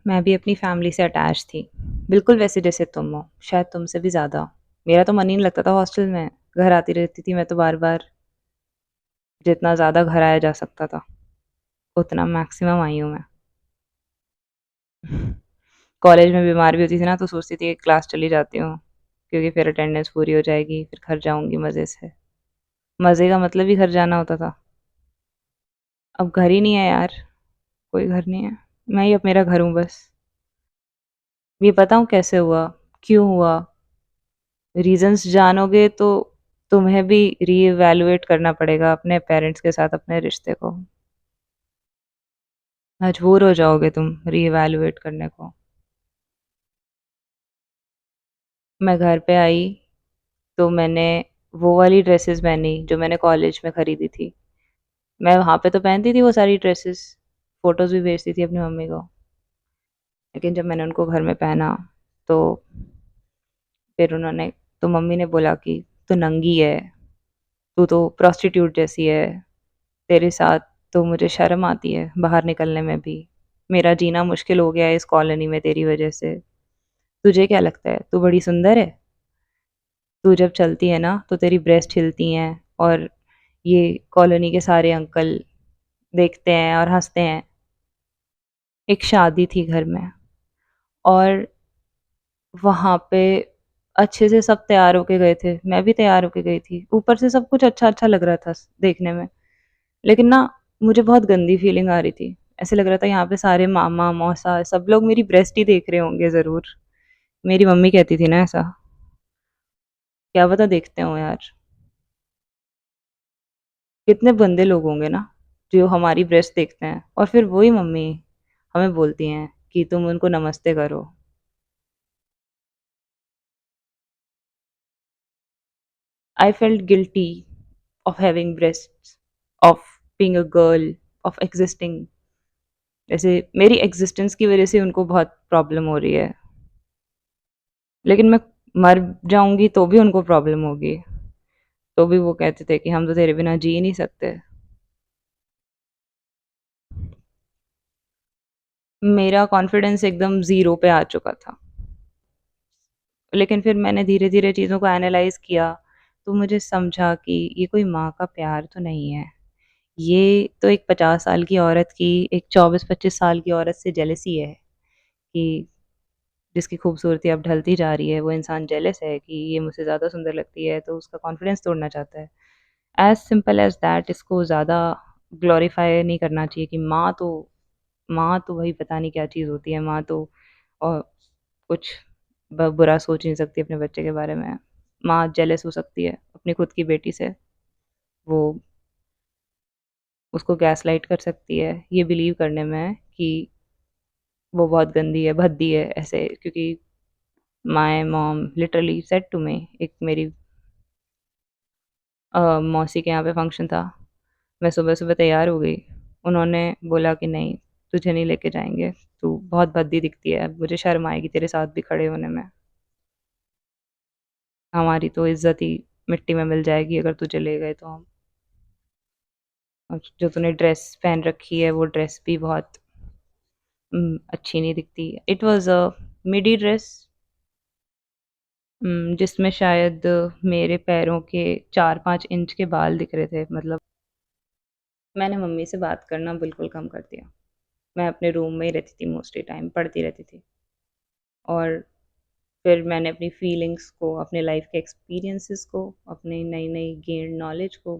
मैं भी अपनी फैमिली से अटैच थी। बिल्कुल वैसे जैसे तुम हो, शायद तुमसे भी ज़्यादा। मेरा तो मन ही नहीं लगता था हॉस्टल में। घर आती रहती थी मैं तो बार-बार। जितना ज़्यादा घर आया जा सकता था, उतना मैक्सिमम आई हूँ मैं। कॉलेज में बीमार भी होती थी ना तो सोचती थी कि क्लास चली जाती हूँ, क्योंकि फिर अटेंडेंस पूरी हो जाएगी, फिर घर जाऊँगी मज़े से। मज़े का मतलब ही घर जाना होता था। अब घर ही नहीं है यार, कोई घर नहीं है। मैं ही अब मेरा घर हूँ बस। ये बताऊँ कैसे हुआ? क्यों हुआ? रीज़न्स जानोगे तो तुम्हें भी रीइवैल्यूएट करना पड़ेगा अपने पेरेंट्स के साथ अपने रिश्ते को। मजबूर हो जाओगे तुम रीइवैल्यूएट करने को। मैं घर पे आई तो मैंने वो वाली ड्रेसेस पहनी जो मैंने कॉलेज में खरीदी थी। मैं वहाँ पे तो पहनती थी वो सारी ड्रेसेस, फ़ोटोज़ भी भेजती थी अपनी मम्मी को। लेकिन जब मैंने उनको घर में पहना तो फिर उन्होंने तो मम्मी ने बोला कि तू नंगी है, तू तो प्रोस्टिट्यूट जैसी है, तेरे साथ तो मुझे शर्म आती है बाहर निकलने में भी। मेरा जीना मुश्किल हो गया है इस कॉलोनी में तेरी वजह से। तुझे क्या लगता है तू बड़ी सुंदर है? तू जब चलती है ना तो तेरी ब्रेस्ट हिलती हैं और ये कॉलोनी के सारे अंकल देखते हैं और हँसते हैं। एक शादी थी घर में और वहाँ पे अच्छे से सब तैयार होके गए थे। मैं भी तैयार होके गई थी। ऊपर से सब कुछ अच्छा-अच्छा लग रहा था देखने में। लेकिन ना मुझे बहुत गंदी फीलिंग आ रही थी। ऐसे लग रहा था यहाँ पे सारे मामा, मौसा सब लोग मेरी ब्रेस्ट ही देख रहे होंगे ज़रूर। मेरी मम्मी कहती थी ना ऐसा। क्या पता देखते हो यार। कितने गंदे लोग होंगे ना, जो हमारी ब्रेस्ट देखते हैं और फिर वही मम्मी हमें बोलती हैं कि तुम उनको नमस्ते करो। I felt guilty of having breasts, of being a girl, of existing. जैसे मेरी एक्जिस्टेंस की वज़ह से उनको बहुत प्रॉब्लम हो रही है। लेकिन मैं मर जाऊँगी तो भी उनको प्रॉब्लम होगी। तो भी वो कहते थे कि हम तो तेरे बिना जी ही नहीं सकते। मेरा कॉन्फिडेंस एकदम ज़ीरो पे आ चुका था। लेकिन फिर मैंने धीरे-धीरे चीज़ों को एनालाइज़ किया, तो मुझे समझा कि ये कोई माँ का प्यार तो नहीं है। ये तो एक 50 साल की औरत की एक 24-25 साल की औरत से जेलसी है कि जिसकी खूबसूरती अब ढलती जा रही है, वो इंसान जेलस है कि ये मुझसे ज़्यादा सुंदर लगती है, तो उसका कॉन्फिडेंस तोड़ना चाहता है। एज़ सिंपल एज़ दैट इसको ज़्यादा ग्लोरीफाई नहीं करना चाहिए कि माँ तो भई पता नहीं क्या चीज़ होती है, माँ तो और कुछ बुरा सोच नहीं सकती अपने बच्चे के बारे में। माँ जेलस हो सकती है अपनी खुद की बेटी से, वो उसको गैसलाइट कर सकती है ये बिलीव करने में कि वो बहुत गंदी है, भद्दी है ऐसे क्योंकि my mom literally said to me एक मेरी मौसी के यहाँ पे फंक्शन था। मैं सुबह-सुबह तैयार हो गई। उन्होंने बोला कि नहीं, तुझे नहीं लेके जाएँगे, तू बहुत भद्दी दिखती है, मुझे शर्म आएगी तेरे साथ भी खड़े होने में। हमारी तो इज़्ज़त ही मिट्टी में मिल जाएगी अगर तू चले गए तो हम। और जो तूने ड्रेस पहन रखी है, वो ड्रेस भी बहुत अच्छी नहीं दिखती। It was a midi dress जिसमें शायद मेरे पैरों के 4-5 इंच के बाल दिख रहे थे मतलब मैंने मम्मी से बात करना बिल्कुल कम कर दिया। मैं अपने रूम में ही रहती थी मोस्टली टाइम, पढ़ती रहती थी। और फिर मैंने अपनी फीलिंग्स को, अपने लाइफ़ के एक्सपीरियंसेस को, अपनी नई-नई गेन्ड नॉलेज को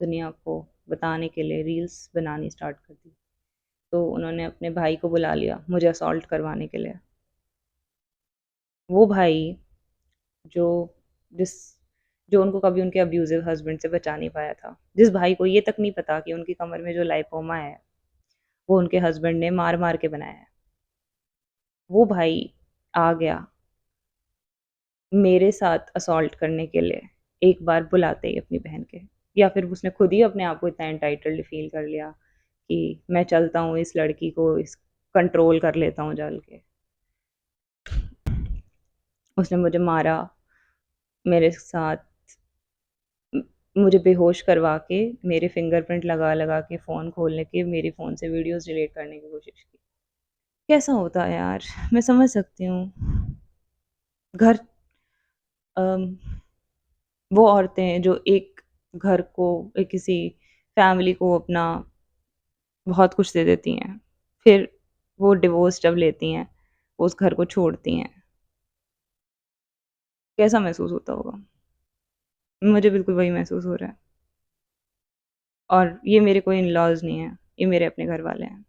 दुनिया को बताने के लिए रील्स बनानी स्टार्ट कर दी। तो उन्होंने अपने भाई को बुला लिया मुझे असॉल्ट करवाने के लिए। वो भाई जो जिस जो उनको कभी उनके अब्यूज़िव हस्बैंड से बचा नहीं पाया था। जिस भाई को ये तक नहीं पता कि उनकी कमर में जो लाइपोमा है, वो उनके हस्बैंड ने मार-मार के बनाया है। वो भाई आ गया मेरे साथ असॉल्ट करने के लिए, एक बार बुलाते ही अपनी बहन के। या फिर उसने खुद ही अपने आप को इतना एंटाइटल्ड फ़ील कर लिया कि मैं चलता हूँ इस लड़की को इस कंट्रोल कर लेता हूँ चल के। उसने मुझे मारा, मेरे साथ म मुझे बेहोश करवा के, मेरे फिंगरप्रिंट लगा-लगा के फ़ोन खोलने के, मेरे फ़ोन से वीडियोज़ डिलीट करने की कोशिश की। कैसा होता है यार? मैं समझ सकती हूँ। घर अम, वो औरतें हैं जो एक घर को किसी फैमिली को अपना बहुत कुछ दे देती हैं। फिर वो डिवोर्स जब लेती हैं, वो उस घर को छोड़ती हैं, कैसा महसूस होता होगा? मुझे बिल्कुल वही महसूस हो रहा है। और ये मेरे कोई इन-लॉज़ नहीं हैं, ये मेरे अपने घर वाले हैं।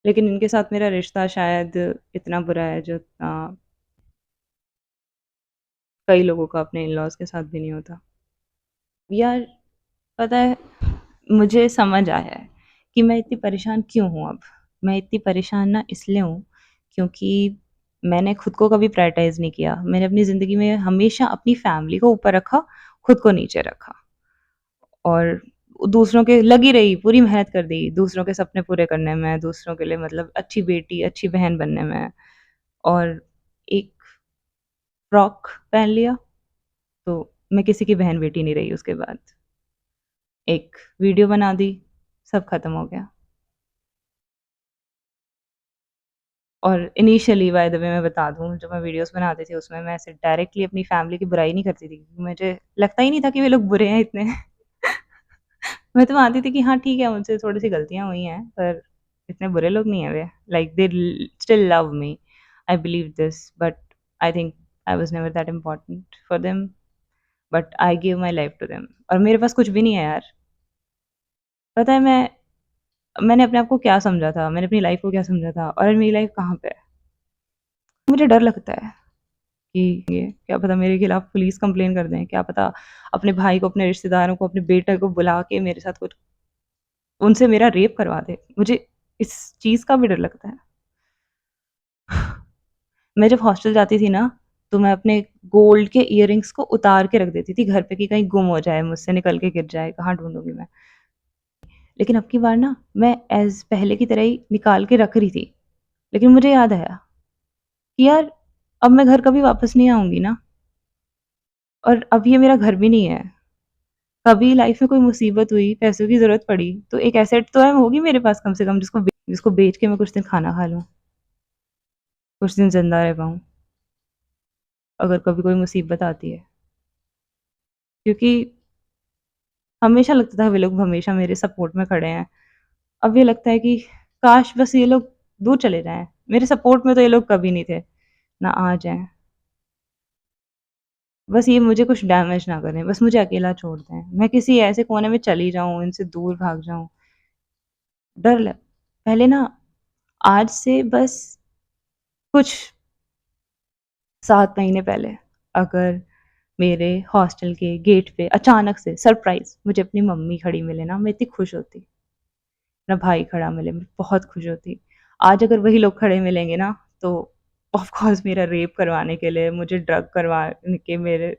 लेकिन इनके साथ मेरा रिश्ता शायद इतना बुरा है जितना कई लोगों का अपने इन-लॉज़ के साथ भी नहीं होता। यार, पता है, मुझे समझ आया है कि मैं इतनी परेशान क्यों हूँ अब। मैं इतनी परेशान ना इसलिए हूँ क्योंकि मैंने खुद को कभी प्रायोरिटाइज़ नहीं किया। मैंने अपनी ज़िंदगी में हमेशा अपनी फैमिली को ऊपर रखा, खुद को नीचे रखा और दूसरों के लगी रही, पूरी मेहनत कर दी, दूसरों के सपने पूरे करने में, दूसरों के लिए मतलब अच्छी बेटी, अच्छी बहन बनने में और एक फ्रॉक पहन लिया, तो मैं किसी की बहन-बेटी नहीं रही उसके बाद। एक वीडियो बना दी, सब खत्म हो गया। और इनिशियली बाय द वे मैं बता दूँ, जब मैं वीडियोज़ बनाती थी उसमें मैं ऐसे डायरेक्टली अपनी फैमिली की बुराई नहीं करती थी, क्योंकि मुझे लगता ही नहीं था कि वे लोग बुरे हैं इतने। मैं तो मानती थी कि हाँ, ठीक है, मुझसे थोड़ी-सी गलतियाँ हुई हैं, पर इतने बुरे लोग नहीं हैं वे। Like they'll still love me. I believe this, but I think I was never that important for them, but I give my life to them. और मेरे पास कुछ भी नहीं है यार। पता है मैंने अपने आप को क्या समझा था, मैंने अपनी लाइफ़ को क्या समझा था और आज मेरी लाइफ़ कहाँ पे है। मुझे डर लगता है कि ये क्या पता मेरे खिलाफ पुलिस कंप्लेन कर दें, क्या पता अपने भाई को, अपने रिश्तेदारों को, अपने बेटे को बुला के मेरे साथ कुछ उनसे मेरा रेप करवा दें। मुझे इस चीज़ का भी डर लगता है। मैं जब हॉस्टल जाती थी ना, तो मैं अपने गोल्ड के इयररिंग्स को उतार के रख देती थी घर पे कि कहीं गुम हो जाए, मुझसे निकल के गिर जाए, कहाँ ढूँढूँगी मैं। लेकिन अब की बार ना मैं एज़ पहले की तरह ही निकाल के रख रही थी। लेकिन मुझे याद आया कि यार अब मैं घर कभी वापस नहीं आऊँगी ना, और अब ये मेरा घर भी नहीं है। कभी लाइफ़ में कोई मुसीबत हुई, पैसों की ज़रूरत पड़ी, तो एक एसेट तो है होगी मेरे पास कम से कम, जिसको बेच के मैं कुछ दिन खाना खा लूँ, कुछ दिन ज़िंदा रह पाऊँ, अगर कभी कोई मुसीबत आती है। क्योंकि हमेशा लगता था वे लोग हमेशा मेरे सपोर्ट में खड़े हैं। अब ये लगता है कि काश बस ये लोग दूर चले जाएँ। मेरे सपोर्ट में तो ये लोग कभी नहीं थे, ना आ जाएँ। बस ये मुझे कुछ डैमेज ना करें, बस मुझे अकेला छोड़ दें। मैं किसी ऐसे कोने में चली जाऊँ, इनसे दूर भाग जाऊँ। डर लग पहले ना, आज से बस कुछ 7 महीने पहले अगर मेरे हॉस्टल के गेट पे अचानक से सरप्राइज़ मुझे अपनी मम्मी खड़ी मिले ना, मैं इतनी खुश होती। मेरा भाई खड़ा मिले, मैं बहुत खुश होती। आज अगर वही लोग खड़े मिलेंगे ना, तो ऑफ़ कोर्स मेरा रेप करवाने के लिए, मुझे ड्रग करवाने के, मेरे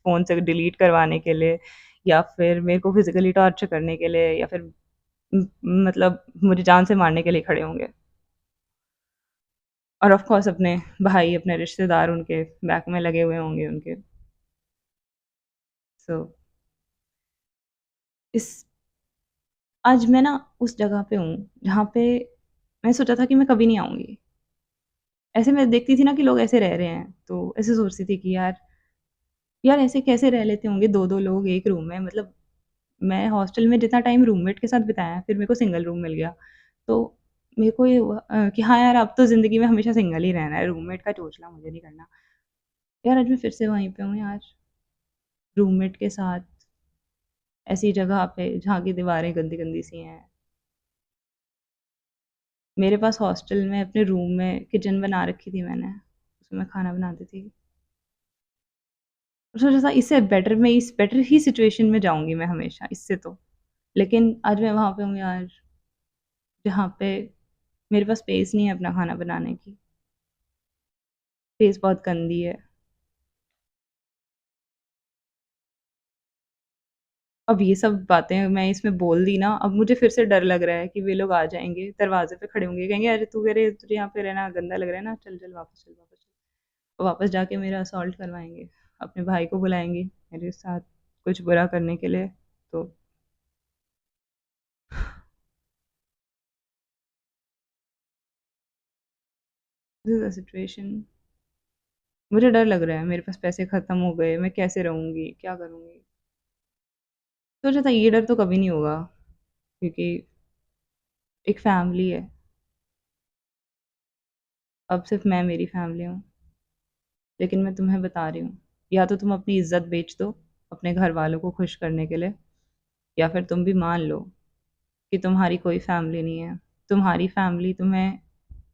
फ़ोन से डिलीट करवाने के लिए, या फिर मेरे को फ़िज़िकली टॉर्चर करने के लिए, या फिर उम, मतलब मुझे जान से मारने के लिए खड़े होंगे। और ऑफ़ कोर्स अपने भाई, अपने रिश्तेदार उनके बैक में लगे हुए होंगे उनके। सो इस आज मैं ना उस जगह पे हूँ, जहाँ पे मैंने सोचा था कि मैं कभी नहीं आऊँगी। ऐसे मैं देखती थी ना कि लोग ऐसे रह रहे हैं, तो ऐसे सोचती थी कि यार यार ऐसे कैसे रह लेते होंगे 2-2 लोग एक रूम में। मतलब मैं हॉस्टल में जितना टाइम रूममेट के साथ बिताया, फिर मेरे को सिंगल रूम मिल गया। तो मेरे को ये हुआ कि हाँ यार, अब तो ज़िंदगी में हमेशा सिंगल ही रहना है, रूममेट का चोचला मुझे नहीं करना। यार आज मैं फिर से वहीं पे हूँ यार, रूममेट के साथ, ऐसी जगह पे जहाँ की दीवारें गंदी-गंदी सी हैं। मेरे पास हॉस्टल में अपने रूम में किचन बना रखी थी मैंने, उसमें मैं खाना बनाती थी। और सोचा था इससे बेटर, मैं इस बेटर ही सिचुएशन में जाऊँगी मैं हमेशा इससे तो। लेकिन आज मैं वहाँ पे हूँ यार, जहाँ पे मेरे पास स्पेस नहीं है अपना खाना बनाने की, स्पेस बहुत गंदी है। अब ये सब बातें मैं इसमें बोल दी ना, अब मुझे फिर से डर लग रहा है कि वे लोग आ जाएँगे, दरवाज़े पे खड़े होंगे, कहेंगे, "अरे! तू कह रही तुझे यहाँ पे रहना गंदा लग रहा है ना? चल, चल वापस चल, वापस चल।" वापस जाके मेरा असॉल्ट करवाएँगे, अपने भाई को बुलाएँगे मेरे साथ कुछ बुरा करने के लिए, तो दिस इज़ द सिचुएशन। मुझे डर लग रहा है, मेरे पास पैसे ख़त्म हो गए, मैं कैसे रहूँगी, क्या करूँगी? सोचा था ये डर तो कभी नहीं होगा, क्योंकि एक फैमिली है, अब सिर्फ़ मैं मेरी फैमिली हूँ। लेकिन मैं तुम्हें बता रही हूँ, या तो तुम अपनी इज़्ज़त बेच दो, अपने घरवालों को खुश करने के लिए, या फिर तुम भी मान लो कि तुम्हारी कोई फैमिली नहीं है। तुम्हारी फैमिली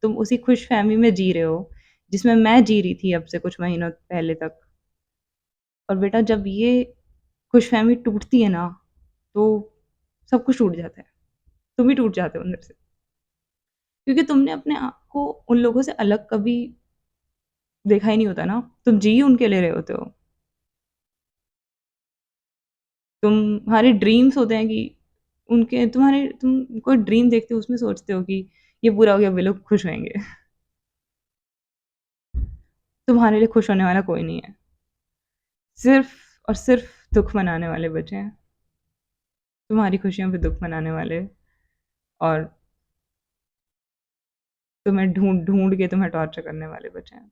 तुम उसी खुशफ़हमी में जी रहे हो, जिसमें मैं जी रही थी अब से कुछ महीनों पहले तक। और बेटा जब ये खुशफ़हमी टूटती है ना, तो सब कुछ टूट जाता है। तुम ही टूट जाते हो अंदर से। क्योंकि तुमने अपने आप को उन लोगों से अलग कभी देखा ही नहीं होता ना, तुम जी ही उनके लिए रहे होते हो। तुम्हारे ड्रीम्स होते हैं कि तुम कोई ड्रीम देखते हो, उसमें सोचते हो कि ये पूरा हो गया, वे लोग खुश होंगे। तुम्हारे लिए खुश होने वाला कोई नहीं है। सिर्फ़ और सिर्फ़ दुःख मनाने वाले बचे हैं। तुम्हारी खुशियों पे दुःख मनाने वाले, और तुम्हें ढूँढ-ढूँढ के तुम्हें टॉर्चर करने वाले बचे हैं।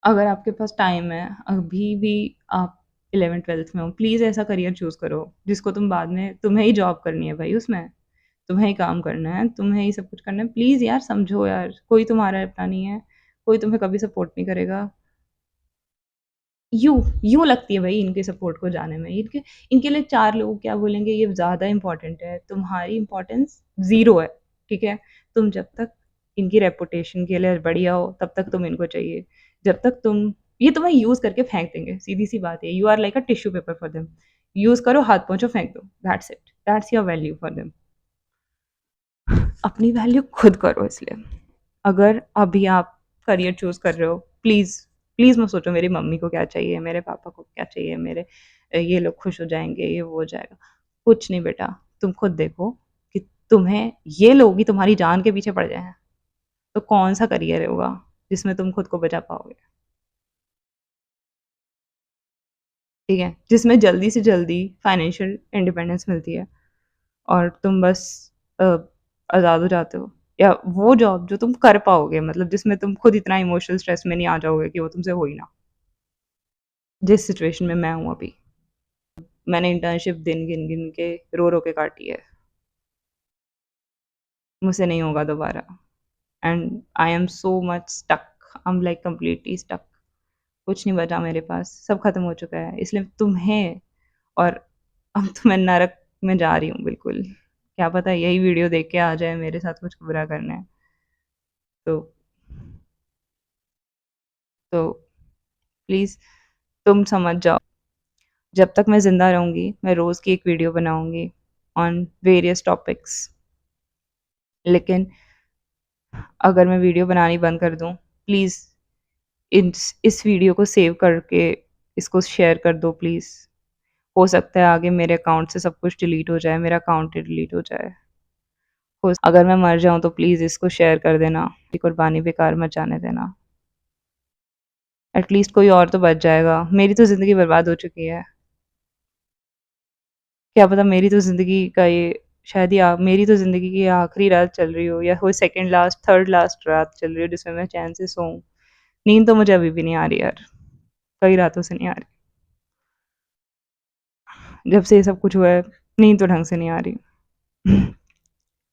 अगर आपके पास टाइम है, अभी भी आप 11th-12th में हो, प्लीज़ ऐसा करियर चूज़ करो, जिसको तुम बाद में तुम्हें ही जॉब करनी है भाई उसमें। तुम्हें ही काम करना है, तुम्हें ही सब कुछ करना है। प्लीज़ यार समझो यार, कोई तुम्हारा अपना नहीं है, कोई तुम्हें कभी सपोर्ट नहीं करेगा। यूँ लगती है भाई इनके सपोर्ट को जाने में, इनके इनके लिए 4 लोग क्या बोलेंगे ये ज़्यादा इम्पोर्टेंट है, तुम्हारी इम्पोर्टेंस ज़ीरो है, ठीक है? तुम जब तक इनकी रेपुटेशन के लिए बढ़िया हो, तब तक तुम इनको चाहिए। जब तक तुम ये तुम्हें यूज़ करके फेंक देंगे, सीधी-सी बात है। You are like a tissue paper for them. Use करो, हाथ पोंछो, फेंक दो, that's it. That's your value for them. अपनी वैल्यू खुद करो इसलिए। अगर अभी आप करियर चूज़ कर रहे हो, प्लीज़, प्लीज़ मत सोचो मेरी मम्मी को क्या चाहिए, मेरे पापा को क्या चाहिए, ये लोग खुश हो जाएँगे, ये वो हो जाएगा। कुछ नहीं बेटा, तुम खुद देखो कि तुम्हें ये लोग ही तुम्हारी जान के पीछे पड़ जाएँ, तो कौन-सा करियर होगा जिसमें तुम खुद को बचा पाओगे, ठीक है? जिसमें जल्दी से जल्दी फाइनेंशियल इंडिपेंडेंस मिलती है और तुम बस अ, आज़ाद हो जाते हो, या वो जॉब जो तुम कर पाओगे, मतलब जिसमें तुम खुद इतना इमोशनल स्ट्रेस में नहीं आ जाओगे कि वो तुमसे हो ही ना। जिस सिचुएशन में मैं हूँ अभी, मैंने इंटर्नशिप दिन गिन-गिन के रो-रो के काटी है। मुझसे नहीं होगा दोबारा, and I am so much stuck, I am like completely stuck. कुछ नहीं बचा मेरे पास, सब खत्म हो चुका है। इसलिए तुम्हें, और अब तो मैं नरक में जा रही हूँ बिल्कुल। क्या पता यही वीडियो देख के आ जाए मेरे साथ कुछ बुरा करने। तो तो प्लीज़ तुम समझ जाओ। जब तक मैं ज़िंदा रहूँगी, मैं रोज़ की एक वीडियो बनाऊँगी ऑन वेरियस टॉपिक्स। लेकिन अगर मैं वीडियो बनानी बंद कर दूँ, प्लीज़ इस वीडियो को सेव करके इसको शेयर कर दो प्लीज़। हो सकता है आगे मेरे अकाउंट से सब कुछ डिलीट हो जाए, मेरा अकाउंट ही डिलीट हो जाए। अगर मैं मर जाऊँ तो प्लीज़ इसको शेयर कर देना, ये कुर्बानी बेकार मत जाने देना। एट लीस्ट कोई और तो बच जाएगा, मेरी तो ज़िंदगी बर्बाद हो चुकी है। क्या पता मेरी तो ज़िंदगी का ये शायद ये मेरी तो ज़िंदगी की ये आखिरी रात चल रही हो, या कोई सेकंड लास्ट, थर्ड लास्ट रात चल रही हो जिसमें मैं चैन से सोऊँ। नींद तो मुझे अभी भी नहीं आ रही यार, कई रातों से नहीं आ रही। जब से ये सब कुछ हुआ है, नींद तो ढंग से नहीं आ रही।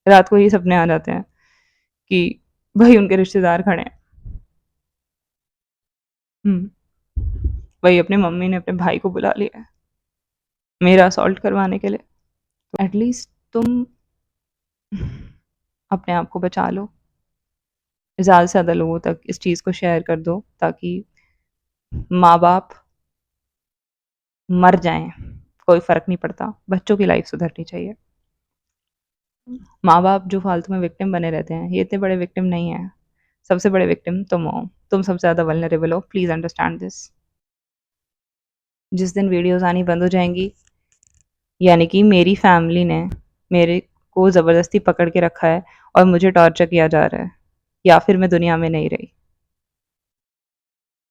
रात को ये सपने आ जाते हैं कि वही उनके रिश्तेदार खड़े हैं। हुँ, वही अपनी मम्मी ने अपने भाई को बुला लिया है, मेरा असॉल्ट करवाने के लिए। तो एट लीस्ट तुम अपने आप को बचा लो। ज़्यादा से ज़्यादा लोगों तक इस चीज़ को शेयर कर दो, ताकि माँ-बाप मर जाएँ, कोई फ़र्क नहीं पड़ता, बच्चों की लाइफ़ सुधरनी चाहिए। माँ-बाप जो फालतू में विक्टिम बने रहते हैं, ये इतने बड़े विक्टिम नहीं हैं। सबसे बड़े विक्टिम तुम हो। तुम सबसे ज़्यादा वल्नरेबल हो, प्लीज़ अंडरस्टैंड दिस। जिस दिन वीडियोज़ आनी बंद हो जाएँगी, यानी कि मेरी फैमिली ने मेरे को ज़बरदस्ती पकड़ के रखा है और मुझे टॉर्चर किया जा रहा है, या फिर मैं दुनिया में नहीं रही।